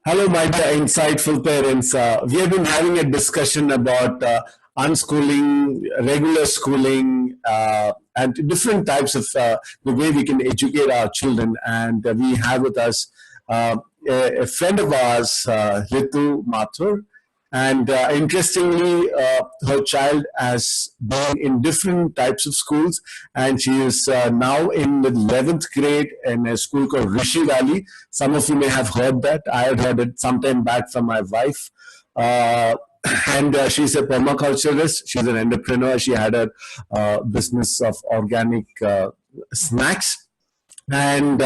Hello, my dear insightful parents. We have been having a discussion about unschooling, regular schooling, and different types of the way we can educate our children. And we have with us a friend of ours, Ritu Mathur. And interestingly, her child has been in different types of schools, and she is now in the 11th grade in a school called Rishi Valley. Some of you may have heard that. I had heard it sometime back from my wife. Uh, and she's a permaculturist. She's an entrepreneur. She had a business of organic snacks, and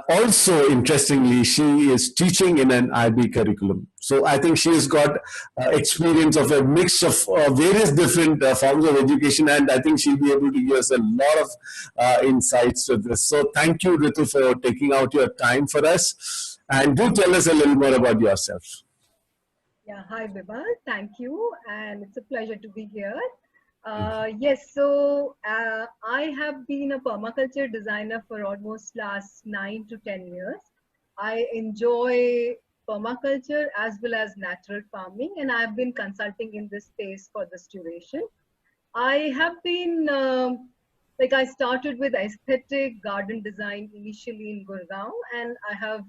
also, interestingly, she is teaching in an IB curriculum. So I think she has got experience of a mix of various different forms of education, and I think she'll be able to give us a lot of insights to this. So thank you, Ritu, for taking out your time for us. And do tell us a little more about yourself. Yeah, hi Bibal, thank you, and it's a pleasure to be here. Yes, so I have been a permaculture designer for almost last 9 to 10 years. I enjoy permaculture as well as natural farming, and I've been consulting in this space for this duration. I have been I started with aesthetic garden design initially in Gurgaon, and I have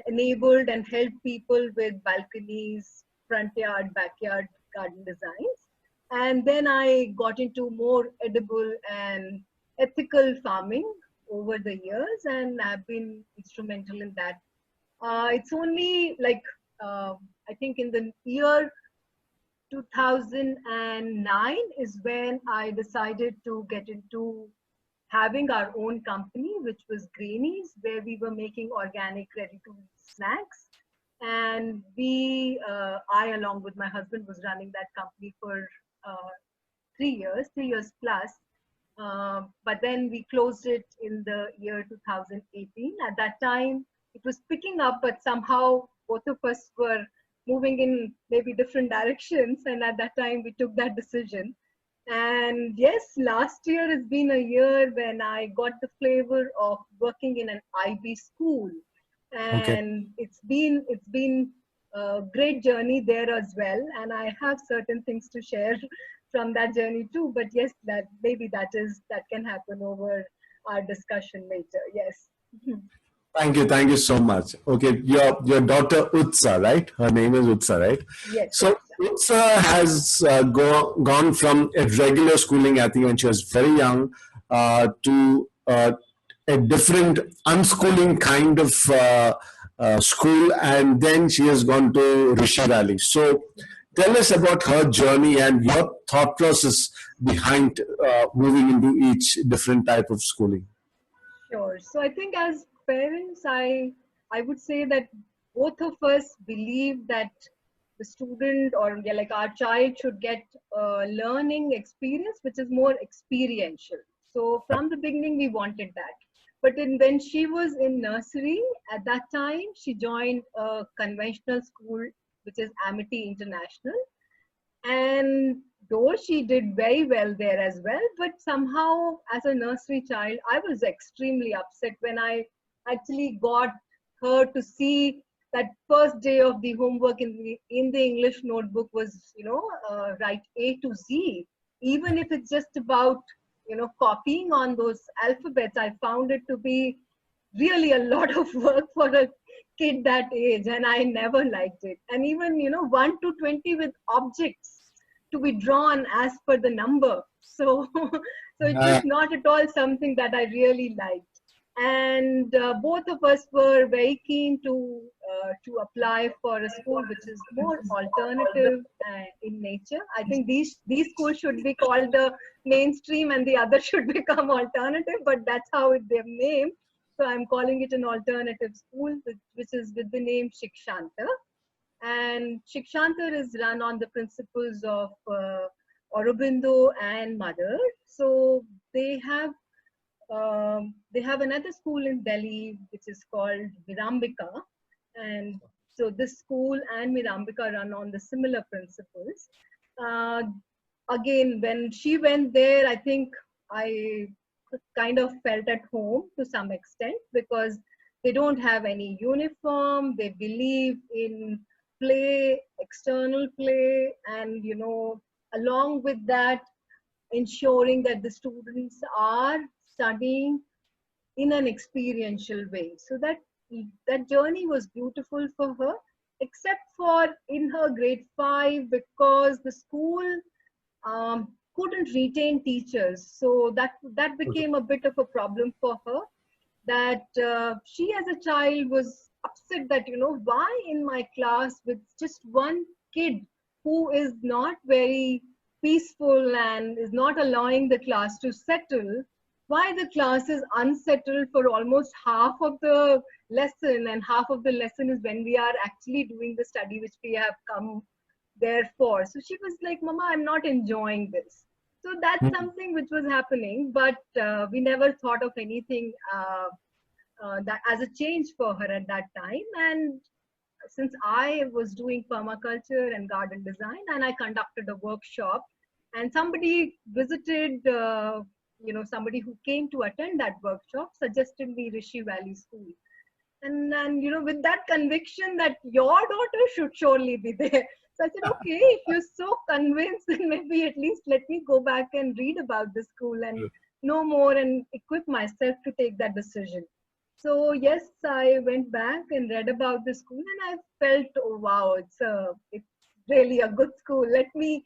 enabled and helped people with balconies, front yard, backyard garden designs. And then I got into more edible and ethical farming over the years, and I've been instrumental in that. It's only I think in the year 2009 is when I decided to get into having our own company, which was Greenies, where we were making organic, ready-to-eat snacks. And I, along with my husband, was running that company for 3 years plus. But then we closed it in the year 2018. At that time, it was picking up, but somehow both of us were moving in maybe different directions. And at that time, we took that decision. And yes, last year has been a year when I got the flavor of working in an IB school, Okay. and it's been a great journey there as well. And I have certain things to share from that journey too. But yes, that can happen over our discussion later. Yes. Thank you so much. Okay, your daughter Utsa, right? Her name is Utsa, right? Yes, So Utsa has gone from a regular schooling, I think, when she was very young, to a different unschooling kind of school, and then she has gone to Rishi Valley. So tell us about her journey and your thought process behind moving into each different type of schooling. sure. So I think as parents, I would say that both of us believe that the student or yeah, like our child should get a learning experience which is more experiential. So from the beginning we wanted that. But when she was in nursery, at that time she joined a conventional school which is Amity International, and though she did very well there as well, but somehow as a nursery child I was extremely upset when I actually got her to see that first day of the homework in the English notebook was, write A to Z. Even if it's just about, copying on those alphabets, I found it to be really a lot of work for a kid that age, and I never liked it. And even, 1 to 20 with objects to be drawn as per the number. So, so it was Uh, not at all something that I really liked. And both of us were very keen to apply for a school which is more alternative in nature. I think these schools should be called the mainstream, and the other should become alternative. But that's how they're named. So I'm calling it an alternative school, which is with the name Shikshantar. And Shikshantar is run on the principles of Aurobindo and Mother. So they have another school in Delhi which is called Mirambika, and so this school and Mirambika run on the similar principles. Uh, Again, when she went there, I think I kind of felt at home to some extent because They don't have any uniform. They believe in play, external play, and along with that, ensuring that the students are studying in an experiential way. So that journey was beautiful for her, except for in her grade 5, because the school couldn't retain teachers. So that became a bit of a problem for her, that she as a child was upset that why in my class with just one kid who is not very peaceful and is not allowing the class to settle, why the class is unsettled for almost half of the lesson, and half of the lesson is when we are actually doing the study which we have come there for. So she was like, Mama, I'm not enjoying this. So that's Mm. something which was happening, but we never thought of anything that as a change for her at that time. And since I was doing permaculture and garden design, and I conducted a workshop, and somebody visited, somebody who came to attend that workshop suggested me Rishi Valley School. And with that conviction that your daughter should surely be there. So I said, okay, if you're so convinced, then maybe at least let me go back and read about the school and know more and equip myself to take that decision. So yes, I went back and read about the school, and I felt, oh wow, it's really a good school. Let me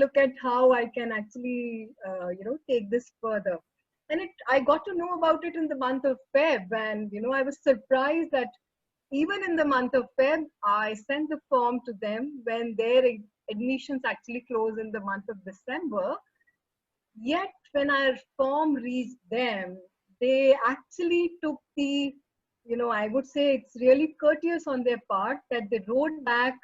look at how I can actually take this further. And I got to know about it in the month of Feb, and I was surprised that even in the month of Feb, I sent the form to them when their admissions actually close in the month of December. Yet when our form reached them, they actually took I would say it's really courteous on their part that they wrote back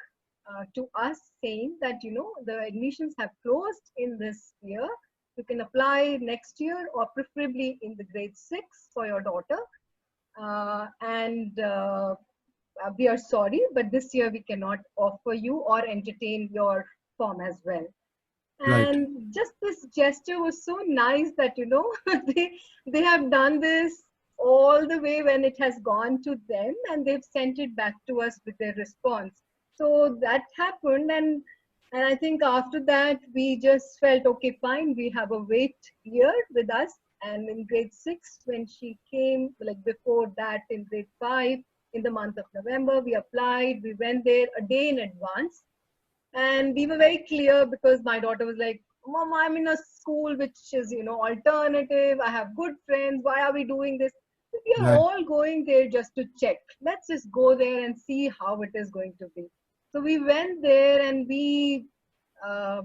to us saying that, the admissions have closed in this year. You can apply next year, or preferably in the grade 6 for your daughter. And we are sorry, but this year we cannot offer you or entertain your form as well. Right. And just this gesture was so nice that they have done this all the way when it has gone to them, and they've sent it back to us with their response. So that happened, and I think after that we just felt, okay, fine, we have a wait year with us. And in grade 6, when she came, like before that, in grade 5, in the month of November, we applied. We went there a day in advance, and we were very clear, because my daughter was like, Mom, I'm in a school which is alternative, I have good friends, why are we doing this? We are Right. all going there just to check. Let's just go there and see how it is going to be. So we went there, and we uh,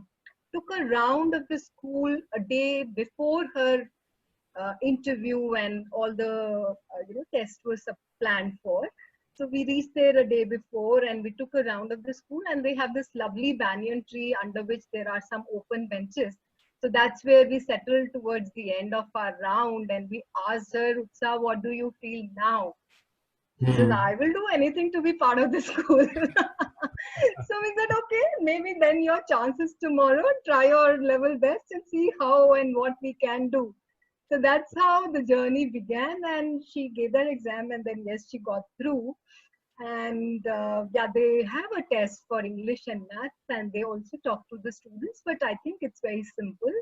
took a round of the school a day before her interview, and all the tests was planned for. So we reached there a day before, and we took a round of the school, and they have this lovely banyan tree under which there are some open benches. So that's where we settled towards the end of our round, and we asked her, Utsa, what do you feel now? She says, Hmm. I will do anything to be part of the school. So we said, okay, maybe then your chances tomorrow, try your level best and see how and what we can do. So that's how the journey began, and she gave that exam, and then yes, she got through. And yeah, they have a test for English and maths, and they also talk to the students, but I think it's very simple.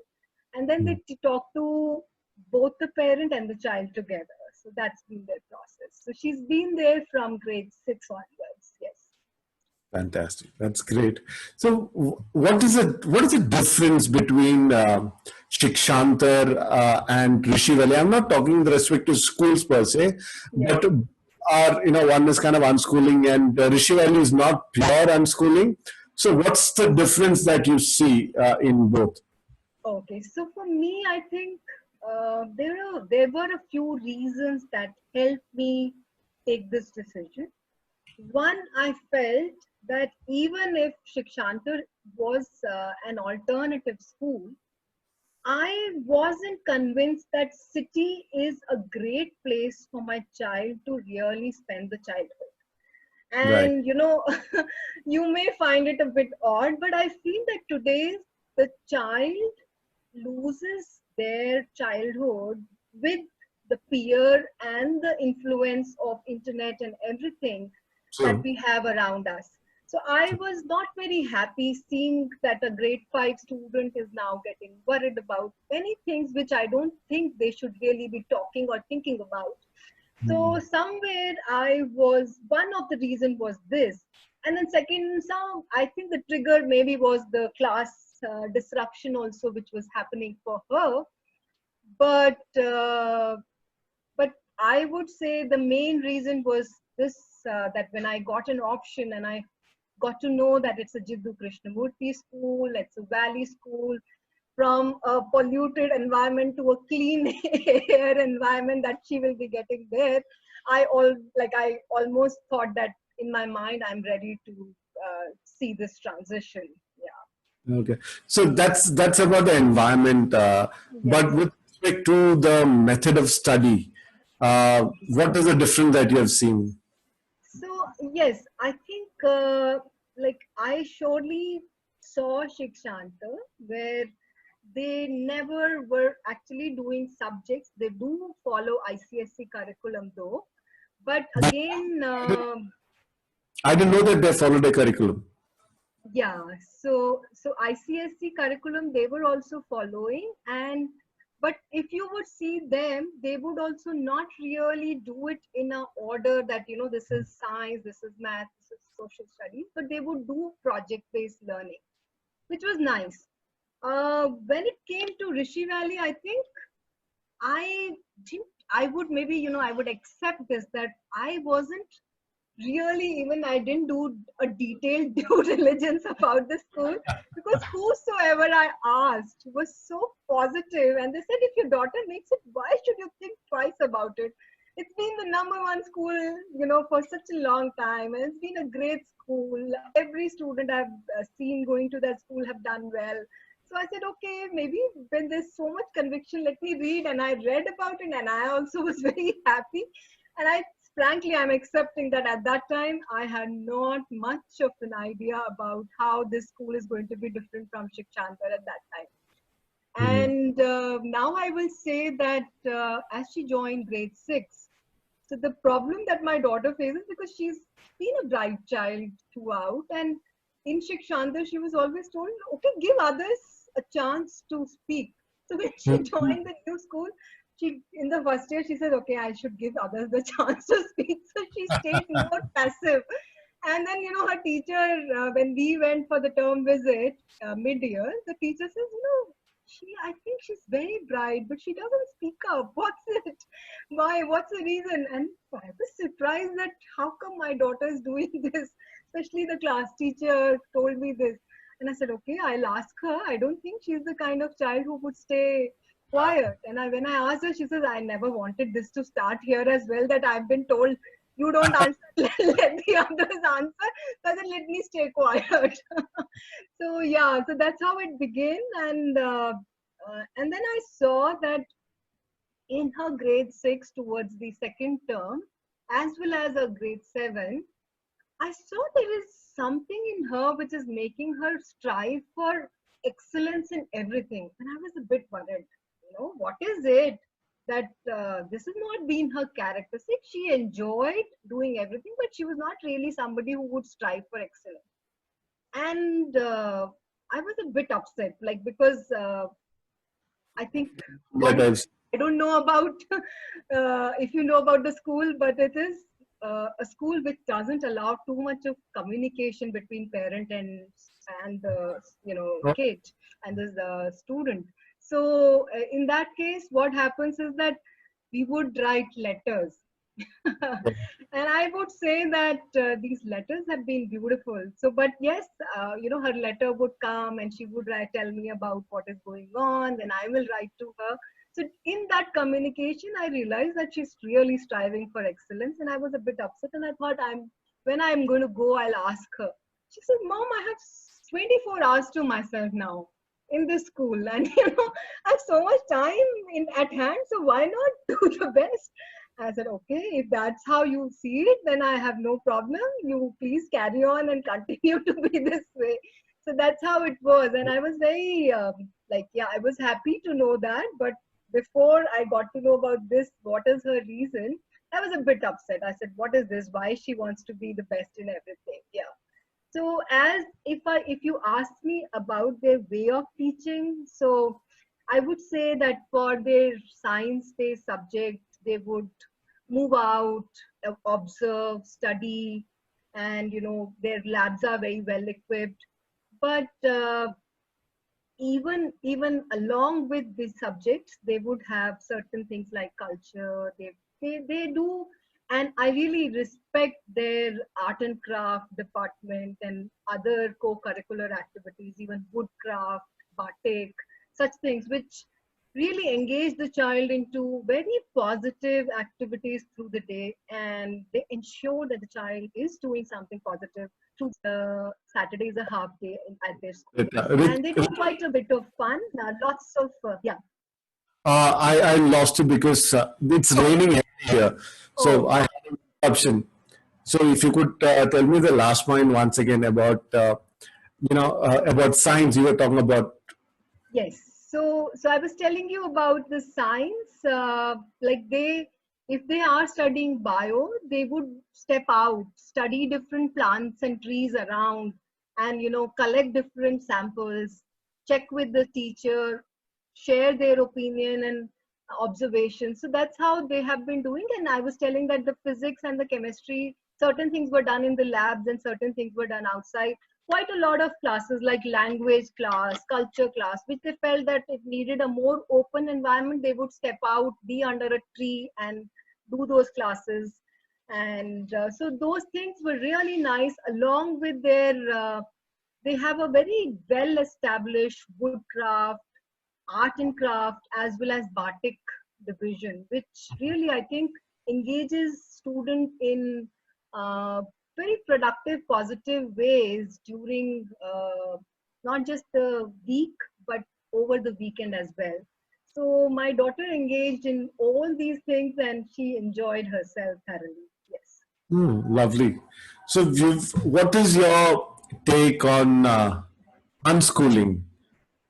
And then they talk to both the parent and the child together. So that's been their process. So she's been there from grade 6 onwards. Yes. Fantastic. That's great. So, what is the difference between Shikshantar and Rishi Valley? I'm not talking with respect to schools per se, Yes. but one is kind of unschooling, and Rishi Valley is not pure unschooling. So, what's the difference that you see in both? Okay. So for me, I think there were a few reasons that helped me take this decision. One, I felt that even if Shikshantar was an alternative school, I wasn't convinced that city is a great place for my child to really spend the childhood. Right. And you may find it a bit odd, but I feel that today the child loses their childhood with the peer and the influence of internet and everything that True. we have around us. So I was not very happy seeing that a grade 5 student is now getting worried about many things which I don't think they should really be talking or thinking about. So somewhere I was, one of the reason was this. And then second, some, I think the trigger maybe was the class disruption also, which was happening for her. But but I would say the main reason was this, that when I got an option and I got to know that it's a Jiddu Krishnamurti school, it's a valley school, from a polluted environment to a clean air environment that she will be getting there, I almost thought that in my mind I'm ready to see this transition. Okay. So that's about the environment. Yes. But with respect to the method of study, what is the difference that you have seen? So yes, I think like I surely saw Shikshantar where they never were actually doing subjects. They do follow ICSE curriculum though, but again, I didn't know that they followed a curriculum. yeah. So ICSE curriculum they were also following, and but if you would see them, they would also not really do it in a order that this is science, this is math, this is social studies, but they would do project-based learning, which was nice. When it came to Rishi Valley, I think I didn't. I would maybe I would accept this that I wasn't really even I didn't do a detailed due diligence about the school because whosoever I asked was so positive and they said if your daughter makes it, why should you think twice about it? It's been the number one school, for such a long time, and it's been a great school. Every student I've seen going to that school have done well. So I said, okay, maybe when there's so much conviction, let me read. And I read about it, and I also was very happy. And frankly, I'm accepting that at that time, I had not much of an idea about how this school is going to be different from Shikshantar at that time. And now I will say that as she joined grade 6, so the problem that my daughter faces, because she's been a bright child throughout, and in Shikshantar, she was always told, okay, give others a chance to speak. So when she joined the new school, in the first year, she said, okay, I should give others the chance to speak. So she stayed more passive. And then, her teacher, when we went for the term visit mid-year, the teacher says, I think she's very bright, but she doesn't speak up. What's it? Why? What's the reason? And I was surprised that how come my daughter is doing this? Especially the class teacher told me this. And I said, okay, I'll ask her. I don't think she's the kind of child who would stay quiet. And when I asked her, she says, I never wanted this to start here as well, that I've been told you don't answer, let the others answer. So I said, let me stay quiet. So yeah, so that's how it began. And then I saw that in her grade 6 towards the second term, as well as her grade 7, I saw there is something in her which is making her strive for excellence in everything. And I was a bit worried. What is it that this has not been her characteristic? She enjoyed doing everything, but she was not really somebody who would strive for excellence. And I was a bit upset, because I think Yeah, guys. I don't know about if you know about the school, but it is a school which doesn't allow too much of communication between parent and the kid and the student. So in that case, what happens is that we would write letters. And I would say that these letters have been beautiful. So, but yes, her letter would come and she would tell me about what is going on. Then I will write to her. So in that communication, I realized that she's really striving for excellence. And I was a bit upset. And I thought, when I'm going to go, I'll ask her. She said, Mom, I have 24 hours to myself now in this school. And, I have so much time at hand. So why not do the best? I said, okay, if that's how you see it, then I have no problem. You please carry on and continue to be this way. So that's how it was. And I was very, I was happy to know that. But before I got to know about this, what is her reason, I was a bit upset. I said, what is this? Why she wants to be the best in everything? Yeah. So as if you ask me about their way of teaching, so I would say that for their science-based subject, they would move out, observe, study, and their labs are very well equipped. But even along with these subjects, they would have certain things like culture. They do, and I really respect their art and craft department and other co-curricular activities, even woodcraft, batik, such things, which really engage the child into very positive activities through the day, and they ensure that the child is doing something positive through the Saturday is a half day at their school, and they do quite a bit of fun. Lots of yeah. I lost you because it's raining heavily here. So Oh, I had an interruption. So if you could tell me the last point once again about, about science, you were talking about. yes. So I was telling you about the science. Like if they are studying bio, they would step out, study different plants and trees around, and collect different samples, check with the teacher, share their opinion and observations. So that's how they have been doing. And I was telling that the physics and the chemistry, certain things were done in the labs and certain things were done outside. Quite a lot of classes like language class, culture class, which they felt that it needed a more open environment. They would step out, be under a tree and do those classes. And so those things were really nice, along with their they have a very well established woodcraft, art and craft, as well as batik division, which really I think engages student in very productive, positive ways during not just the week, but over the weekend as well. So my daughter engaged in all these things and she enjoyed herself thoroughly. Yes. Lovely. So what is your take on unschooling?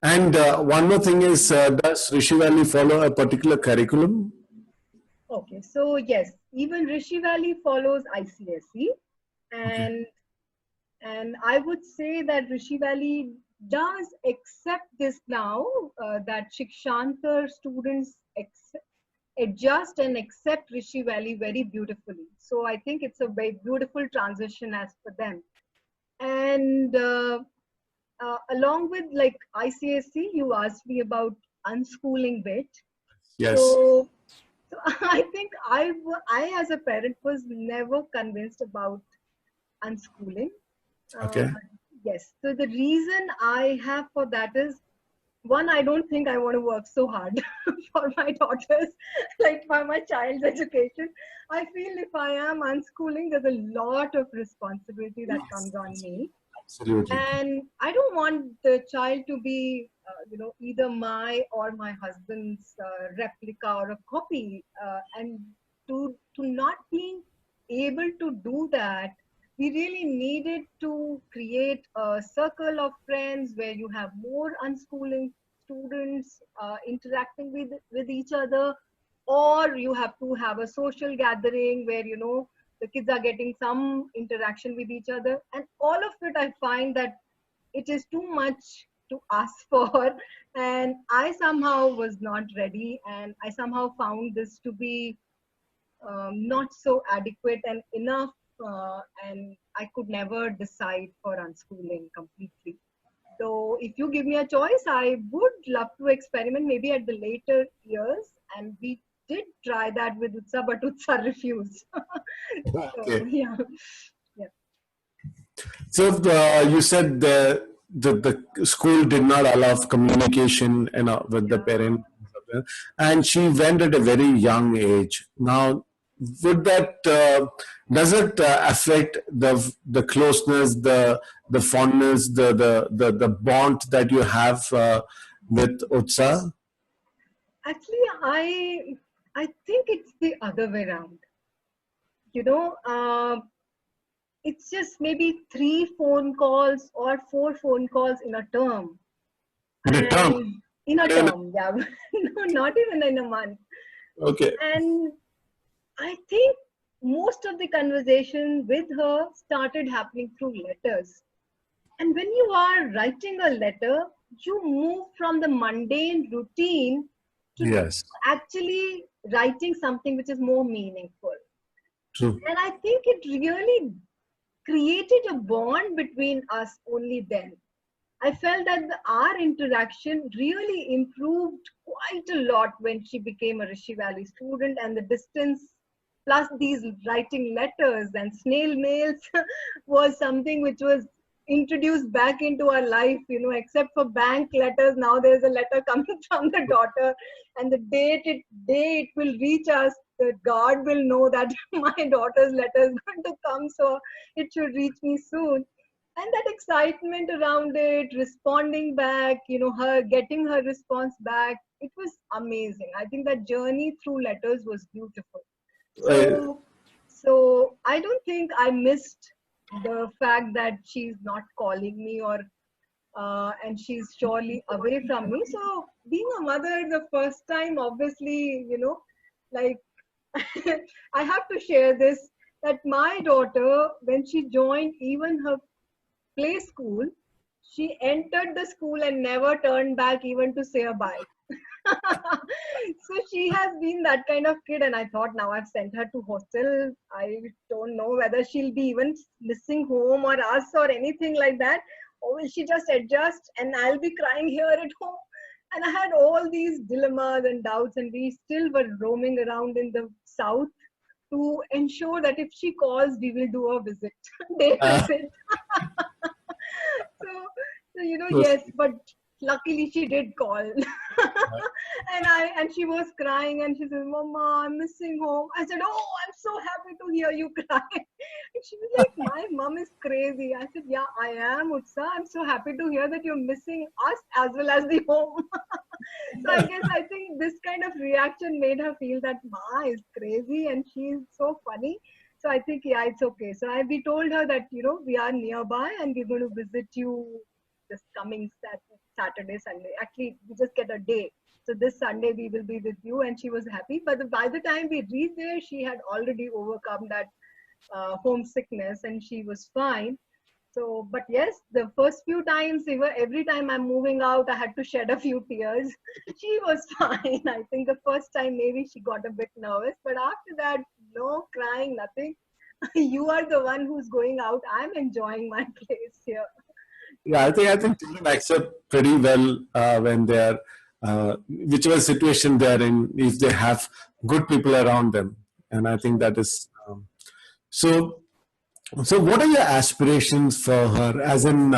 And one more thing is, does Rishi Valley follow a particular curriculum? Okay, so yes, even Rishi Valley follows ICSE, Okay. and I would say that Rishi Valley does accept this now, that Shikshantar students adjust and accept Rishi Valley very beautifully. So I think it's a very beautiful transition as for them. And along with like ICSE, you asked me about unschooling bit. Yes. So I think I as a parent was never convinced about unschooling. Uh, Okay. yes. So the reason I have for that is, one, I don't think I want to work so hard for my daughters, like for my child's education. I feel if I am unschooling, there's a lot of responsibility that comes on me. Absolutely. And I don't want the child to be either my or my husband's replica or a copy, and to not being able to do that, we really needed to create a circle of friends where you have more unschooling students interacting with each other, or you have to have a social gathering where the kids are getting some interaction with each other. And all of it, I find that it is too much to ask for, and I somehow was not ready, and I somehow found this to be not so adequate and enough, and I could never decide for unschooling completely. So if you give me a choice, I would love to experiment maybe at the later years. And we did try that with Utsa, but Utsa refused. So Okay. yeah, yeah, So you said the school did not allow communication, with the yeah. parent, and she went at a very young age. Now, would that does it affect the closeness, the fondness, the bond that you have with Utsa? Actually, I think it's the other way around. You know, it's just maybe 3 phone calls or 4 phone calls in a term. In a term? And in a And, term, yeah. No, not even in a month. okay. And I think most of the conversation with her started happening through letters. And when you are writing a letter, you move from the mundane routine to Yes. actually writing something which is more meaningful. True. And I think it really created a bond between us only then. I felt that our interaction really improved quite a lot when she became a Rishi Valley student, and the distance plus these writing letters and snail mails was something which was introduced back into our life, except for bank letters. Now there's a letter coming from the daughter, and the day it will reach us, the God will know that my daughter's letter is going to come, so it should reach me soon. And that excitement around it, responding back, her getting her response back, it was amazing. I think that journey through letters was beautiful. Uh, So I don't think I missed the fact that she's not calling me, or and she's surely away from me. So being a mother the first time, obviously, like I have to share this, that my daughter, when she joined even her play school, she entered the school and never turned back even to say a bye. So she has been that kind of kid, and I thought, now I've sent her to hostel. I don't know whether she'll be even missing home or us or anything like that, or will she just adjust and I'll be crying here at home. And I had all these dilemmas and doubts, and we still were roaming around in the south to ensure that if she calls, we will do a visit, day uh, visit. so, so, yes, but luckily she did call. And she was crying, and she said, Mama, I'm missing home. I said, oh, I'm so happy to hear you cry. And she was like, my mom is crazy. I said, yeah, I am, Utsa. I'm so happy to hear that you're missing us as well as the home. So I think this kind of reaction made her feel that Ma is crazy and she's so funny. So I think, yeah, it's okay. So we told her that, we are nearby and we're going to visit you this coming Saturday, Sunday. Actually, we just get a day. So this Sunday we will be with you, and she was happy. But by the time we reached there, she had already overcome that homesickness, and she was fine. So, but yes, the first few times, every time I'm moving out, I had to shed a few tears. She was fine. I think the first time maybe she got a bit nervous, but after that, no crying, nothing. You are the one who's going out. I'm enjoying my place here. yeah, I think children accept pretty well when they are whichever situation they are in, if they have good people around them, and I think that is so. So, what are your aspirations for her? As in,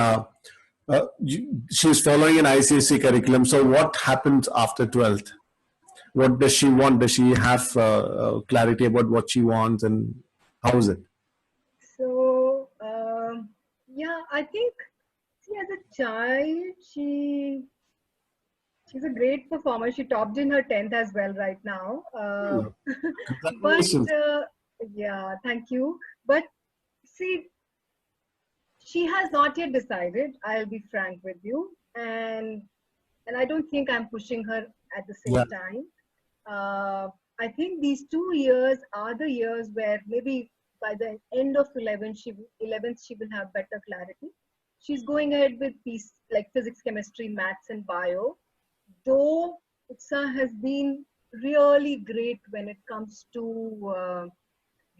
she's following an ICSE curriculum. So, what happens after 12th? What does she want? Does she have clarity about what she wants, and how is it? So, yeah, I think, see, as a child, she's a great performer. She topped in her 10th as well right now. But Congratulations. yeah, thank you. But see, she has not yet decided. I'll be frank with you, and I don't think I'm pushing her at the Yeah. same time. Uh, I think these 2 years are the years where maybe by the end of 11th she will have better clarity. She's going ahead with these like physics, chemistry, maths, and bio. Though Utsa has been really great when it comes to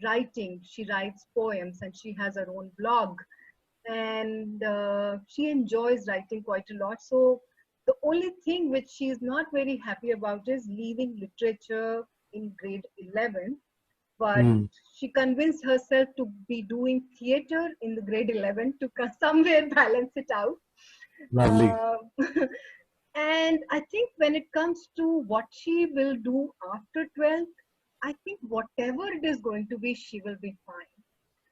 writing. She writes poems and she has her own blog, and she enjoys writing quite a lot. So the only thing which she is not very happy about is leaving literature in grade 11. But Hmm. she convinced herself to be doing theater in the grade 11 to somewhere balance it out. Lovely. Uh, and I think when it comes to what she will do after 12th, I think whatever it is going to be, she will be fine.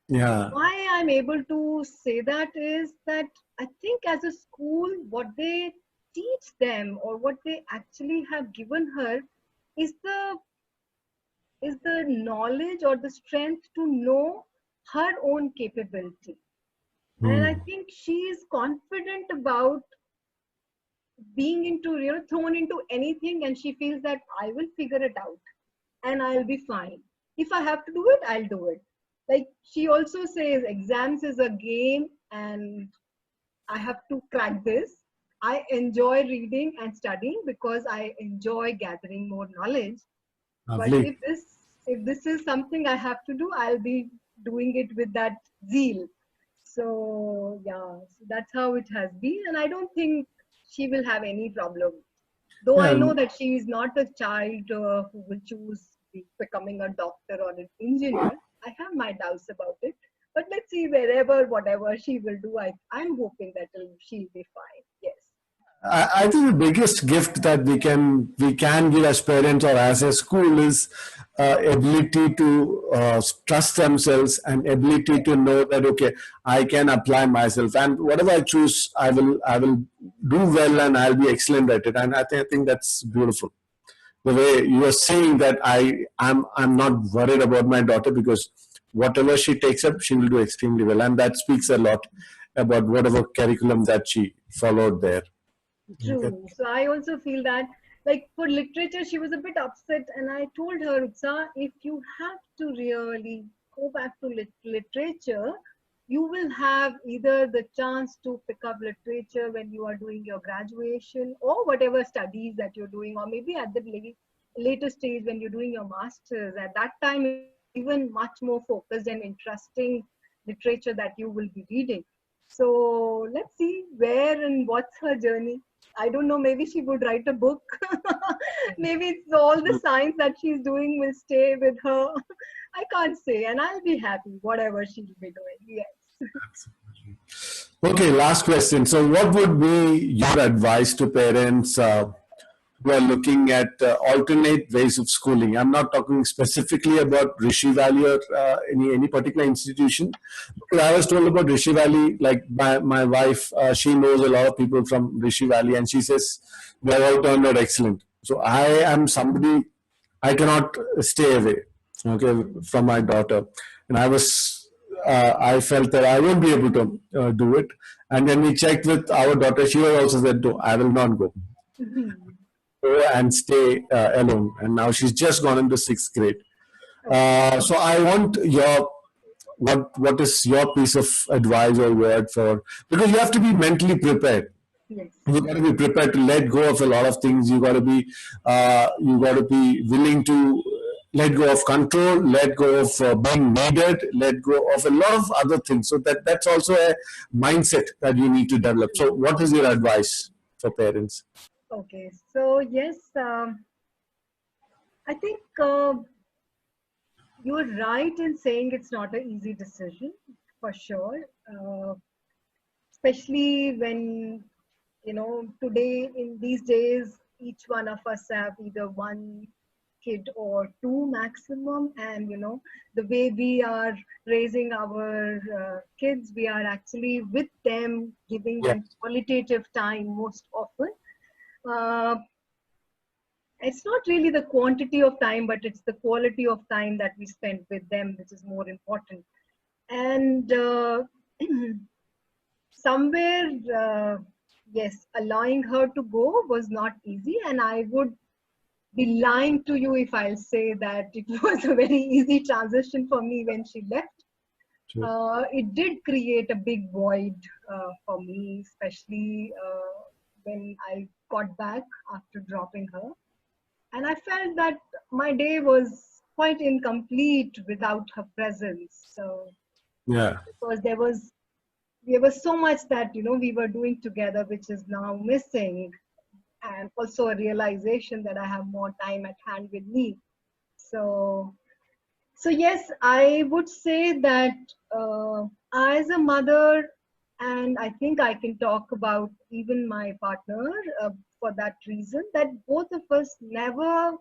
Yeah. Why I'm able to say that is that I think as a school, what they teach them or what they actually have given her is the knowledge or the strength to know her own capability. And I Hmm. think she is confident about being into, thrown into anything, and she feels that I will figure it out and I'll be fine. If I have to do it, I'll do it. Like she also says, exams is a game and I have to crack this. I enjoy reading and studying because I enjoy gathering more knowledge. But Lovely. if this is something I have to do, I'll be doing it with that zeal. So yeah, so that's how it has been, and I don't think she will have any problem. Though I Yeah, know that she is not a child who will choose becoming a doctor or an engineer. I have my doubts about it. But let's see, wherever, whatever she will do, I'm hoping that she'll be fine. Yes. I think the biggest gift that we can give as parents or as a school is ability to trust themselves and ability Yes. to know that okay, I can apply myself, and whatever I choose, I will do well and I'll be excellent at it. And I think that's beautiful. The way you are saying that I'm not worried about my daughter because whatever she takes up, she will do extremely well, and that speaks a lot about whatever curriculum that she followed there. Okay. True. So I also feel that, like for literature, she was a bit upset, and I told her, Utsa, if you have to really go back to literature, you will have either the chance to pick up literature when you are doing your graduation or whatever studies that you're doing, or maybe at the later stage when you're doing your masters. At that time, it will be even much more focused and interesting literature that you will be reading. So let's see where and what's her journey. I don't know, maybe she would write a book. Maybe it's all the science that she's doing will stay with her. I can't say, and I'll be happy, whatever she'll be doing. Yes. Okay, last question. So, what would be your advice to parents who are looking at alternate ways of schooling? I'm not talking specifically about Rishi Valley or any particular institution. Because I was told about Rishi Valley, like my wife, she knows a lot of people from Rishi Valley, and she says they all turned out excellent. So, I am somebody I cannot stay away, okay, from my daughter, and I felt that I won't be able to do it. And when we checked with our daughter, she was also said, "No, I will not go and stay alone." And now she's just gone into sixth grade. Okay. So I want your what is your piece of advice or word for, because you have to be mentally prepared. Yes. You got to be prepared to let go of a lot of things. You got to be willing to let go of control, let go of being needed, let go of a lot of other things. So that's also a mindset that you need to develop. So what is your advice for parents? Okay. So yes, I think you're right in saying it's not an easy decision for sure. Especially when, today in these days, each one of us have either one kid or two maximum, and the way we are raising our kids, we are actually with them, giving Yeah. them qualitative time most often. uh, it's not really the quantity of time, but it's the quality of time that we spend with them which is more important. And somewhere, yes, allowing her to go was not easy, and I would be lying to you if I'll say that it was a very easy transition for me when she left. Sure. It did create a big void for me, especially when I got back after dropping her, and I felt that my day was quite incomplete without her presence. So Yeah. because there was so much that we were doing together which is now missing, and also a realization that I have more time at hand with me. So yes, I would say that as a mother, and I think I can talk about even my partner, for that reason, that both of us never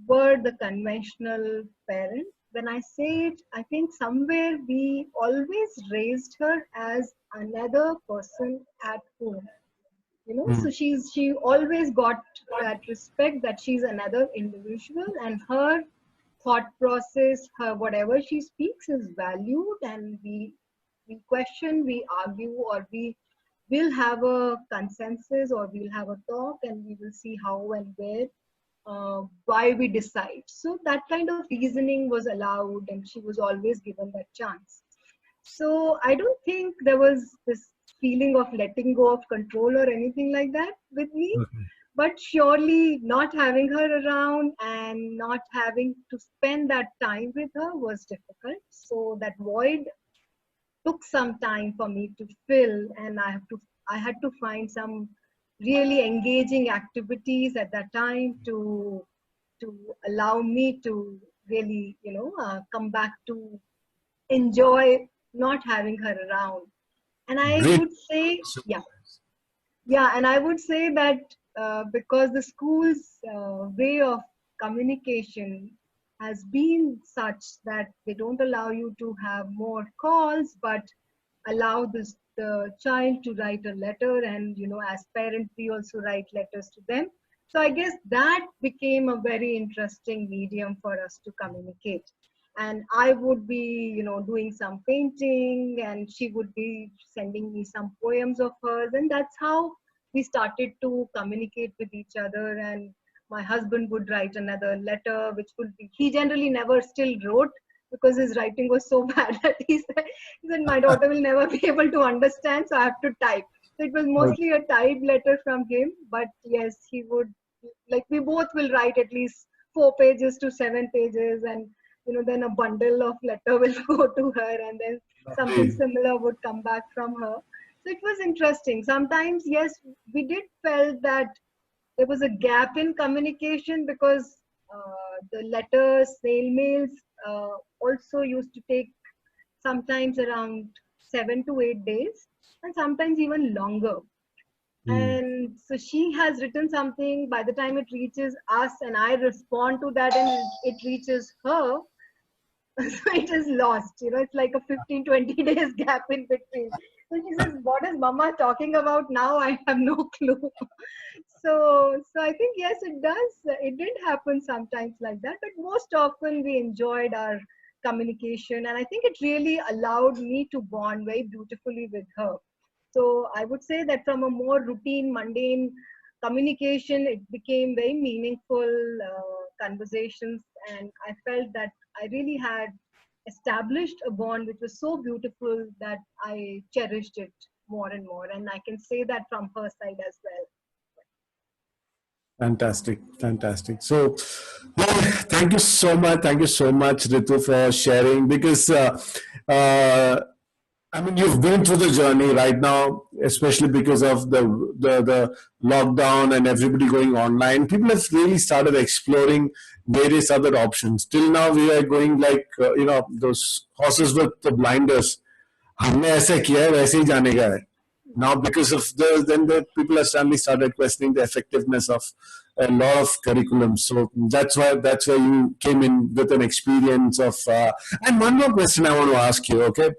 were the conventional parent. When I say it, I think somewhere we always raised her as another person at home. So Mm. she always got that respect that she's another individual, and her thought process, her whatever she speaks is valued, and we question, we argue, or we we'll have a consensus or we'll have a talk and we will see how and where, why we decide. So that kind of reasoning was allowed and she was always given that chance. So I don't think there was this feeling of letting go of control or anything like that with me. Okay. But surely not having her around and not having to spend that time with her was difficult. So that void took some time for me to fill, and I had to find some really engaging activities at that time to allow me to really, come back to enjoy not having her around. And I Great. would say, yeah, and I would say that because the school's way of communication has been such that they don't allow you to have more calls, but allow the child to write a letter, and as parents we also write letters to them. So I guess that became a very interesting medium for us to communicate. And I would be doing some painting and she would be sending me some poems of hers, and that's how we started to communicate with each other. And my husband would write another letter, which would be, he generally never still wrote because his writing was so bad that he said my daughter will never be able to understand, so I have to type. So it was Okay. mostly a typed letter from him. But yes, he would, like, we both will write at least 4 pages to 7 pages, and then a bundle of letter will go to her, and then something Lovely. similar would come back from her. So it was interesting. Sometimes, yes, we did felt that there was a gap in communication because the letters, snail mails also used to take sometimes around 7 to 8 days, and sometimes even longer. Hmm. And so she has written something, by the time it reaches us and I respond to that and it reaches her, so it is lost. It's like a 15-20 days gap in between. So she says, what is mama talking about now? I have no clue. So I think, yes, it does. It did happen sometimes like that, but most often we enjoyed our communication, and I think it really allowed me to bond very beautifully with her. So I would say that from a more routine, mundane communication, it became very meaningful conversations, and I felt that I really had established a bond which was so beautiful that I cherished it more and more, and I can say that from her side as well. Fantastic, fantastic. So, well, thank you so much. Thank you so much, Ritu, for sharing. Because uh, I mean, you've been through the journey right now, especially because of the lockdown and everybody going online. People have really started exploring various other options. Till now, we are going like those horses with the blinders. हमने ऐसा किया है वैसे ही जाने का है. Now, because of then the people have suddenly started questioning the effectiveness of a lot of curriculum. So that's why you came in with an experience of. And one more question I want to ask you. Okay,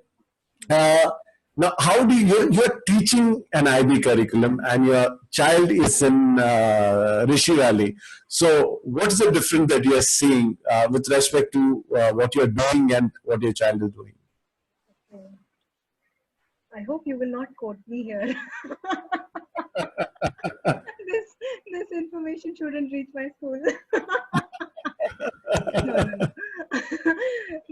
uh, now how do you're teaching an IB curriculum and your child is in Rishi Valley. So what's the difference that you are seeing with respect to what you're doing and what your child is doing? So I hope you will not quote me here. this information shouldn't reach my school. No, no, no.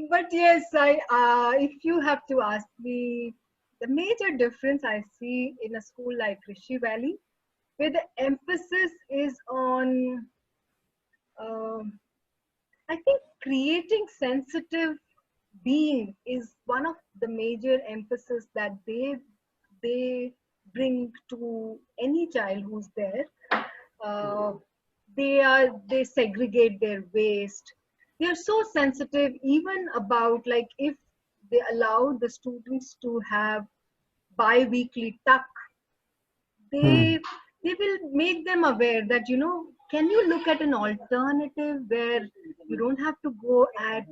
But yes, if you have to ask me, the major difference I see in a school like Rishi Valley, where the emphasis is on, um I think, creating sensitive being is one of the major emphasis that they bring to any child who's there. Uh, they segregate their waste. They are so sensitive, even about, like, if they allow the students to have bi-weekly tuck, Hmm. they they will make them aware that, can you look at an alternative where you don't have to go at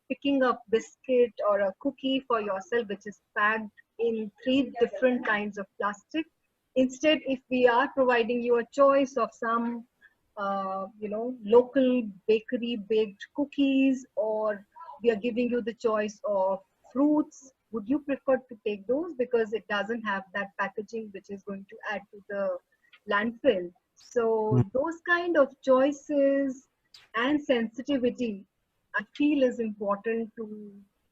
picking up biscuit or a cookie for yourself which is packed in three different kinds of plastic. Instead, if we are providing you a choice of some local bakery baked cookies, or we are giving you the choice of fruits would you prefer to take those because it doesn't have that packaging which is going to add to the landfill? So those kind of choices and sensitivity, I feel, is important to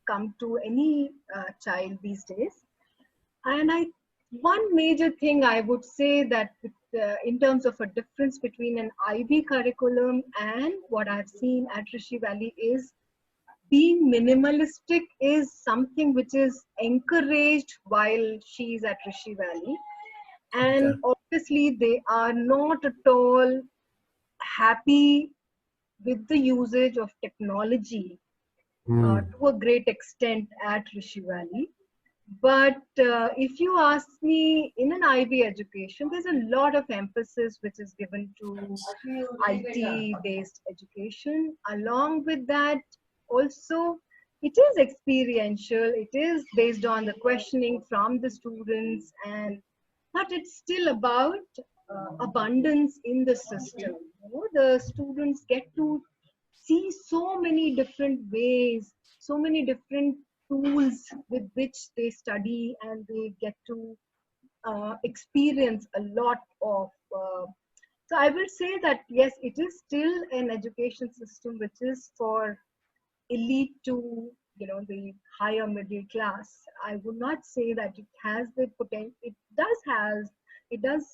come to any child these days. And one major thing I would say that in terms of a difference between an IB curriculum and what I've seen at Rishi Valley is being minimalistic is something which is encouraged while she's at Rishi Valley. Okay. And obviously, they are not at all happy with the usage of technology to a great extent at Rishi Valley. But if you ask me, in an IB education, there's a lot of emphasis which is given to IT-based education. Along with that, also, it is experiential. It is based on the questioning from the students, but it's still about abundance in the system. You know, the students get to see so many different ways, so many different tools with which they study, and they get to experience a lot of. So I will say that yes, it is still an education system which is for elite to, you know, the higher middle class. I would not say that it has the potential. It does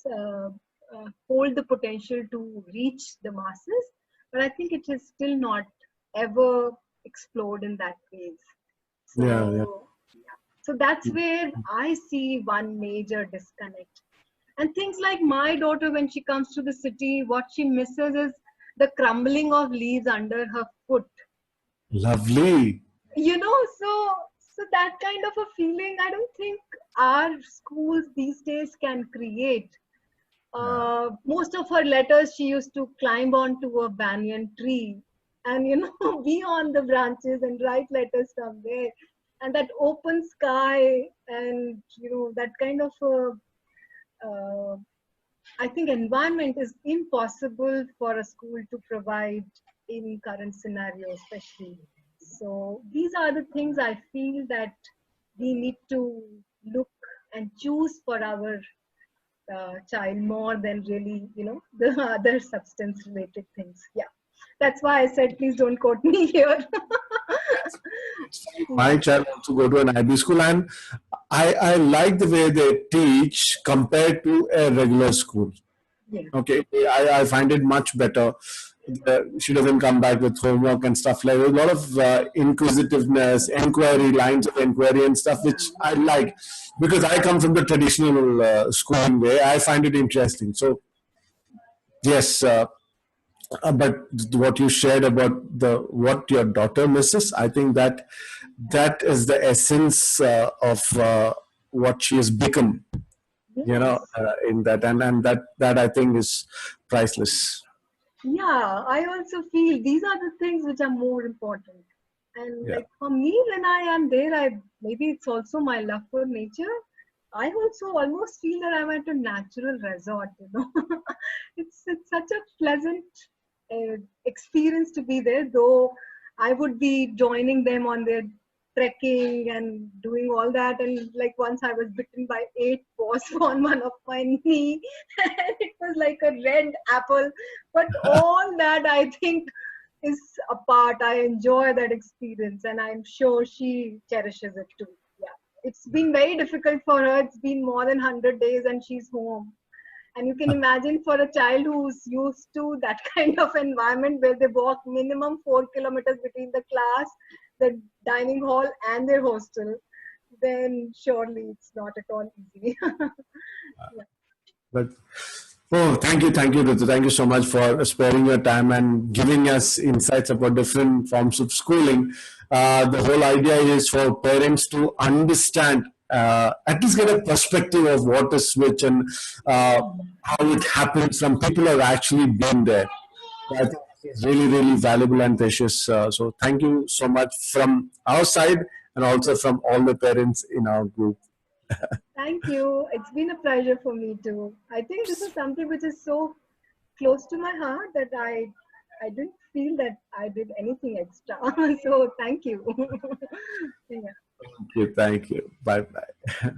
hold the potential to reach the masses, but I think it is still not ever explode in that phase. Yeah, yeah. So, yeah. So that's where I see one major disconnect. And things like my daughter, when she comes to the city, what she misses is the crumbling of leaves under her foot. Lovely. You know, so that kind of a feeling, I don't think our schools these days can create. Yeah. Most of her letters, she used to climb onto a banyan tree and, you know, be on the branches and write letters from there. And that open sky and, you know, that kind of I think environment is impossible for a school to provide in current scenario, especially. So these are the things I feel that we need to look and choose for our child more than really, you know, the other substance related things. Yeah, that's why I said please don't quote me here. My Yeah. child wants to go to an IB school, and I like the way they teach compared to a regular school. Yeah. Okay, I find it much better. She doesn't come back with homework and stuff like that. A lot of inquisitiveness, inquiry, lines of inquiry and stuff, which I like because I come from the traditional schooling way. I find it interesting. So yes, but what you shared about the what your daughter misses, I think that is the essence of what she has become. Yes. In that, and that I think is priceless. Yeah, I also feel these are the things which are more important. And Yeah. like for me, when I am there, I maybe it's also my love for nature. I also almost feel that I'm at a natural resort. You know, it's such a pleasant experience to be there. Though I would be joining them on their trekking and doing all that. And like once I was bitten by 8 wasps on one of my knee, and it was like a red apple. But all that I think is a part. I enjoy that experience, and I'm sure she cherishes it too. Yeah, it's been very difficult for her. It's been more than 100 days, and she's home. And you can imagine for a child who's used to that kind of environment where they walk minimum 4 kilometers between the class, the dining hall, and their hostel, then surely it's not at all easy. Yeah. But oh, thank you, Ritu. Thank you so much for sparing your time and giving us insights about different forms of schooling. The whole idea is for parents to understand, at least get a perspective of what is which and how it happens from people who have actually been there. I think it's really, really valuable and precious. So thank you so much from our side and also from all the parents in our group. Thank you. It's been a pleasure for me too. I think this is something which is so close to my heart that I didn't feel that I did anything extra. So thank you. Yeah. Thank you. Thank you. Bye bye.